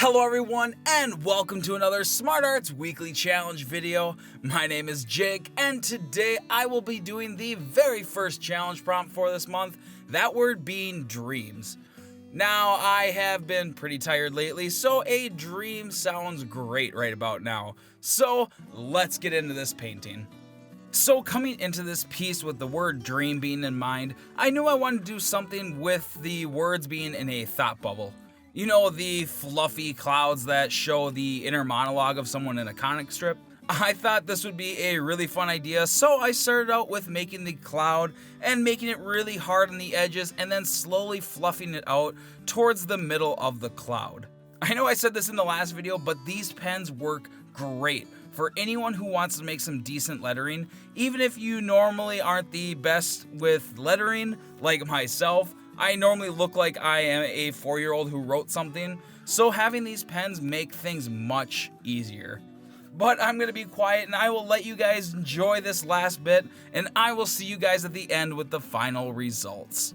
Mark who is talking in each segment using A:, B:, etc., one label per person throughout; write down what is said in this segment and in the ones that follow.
A: Hello everyone and welcome to another Smart Arts Weekly Challenge video. My name is Jake and today I will be doing the very first challenge prompt for this month, that word being dreams. Now I have been pretty tired lately, so a dream sounds great right about now. So let's get into this painting. So coming into this piece with the word dream being in mind, I knew I wanted to do something with the words being in a thought bubble. You know, the fluffy clouds that show the inner monologue of someone in a comic strip? I thought this would be a really fun idea, so I started out with making the cloud and making it really hard on the edges and then slowly fluffing it out towards the middle of the cloud. I know I said this in the last video, but these pens work great for anyone who wants to make some decent lettering. Even if you normally aren't the best with lettering, like myself, I normally look like I am a 4-year-old who wrote something, so having these pens make things much easier. But I'm going to be quiet and I will let you guys enjoy this last bit, and I will see you guys at the end with the final results.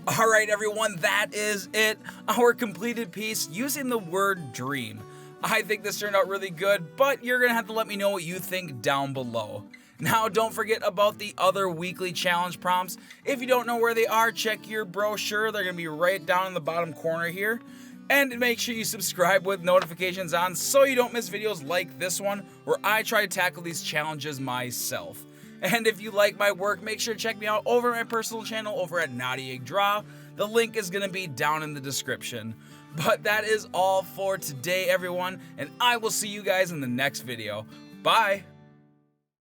A: Alright everyone, that is it. Our completed piece using the word dream. I think this turned out really good, but you're going to have to let me know what you think down below. Now don't forget about the other weekly challenge prompts. If you don't know where they are, check your brochure. They're going to be right down in the bottom corner here. And make sure you subscribe with notifications on so you don't miss videos like this one where I try to tackle these challenges myself. And if you like my work, make sure to check me out over my personal channel over at Naughty Egg Draw. The link is going to be down in the description. But that is all for today, everyone, and I will see you guys in the next video. Bye!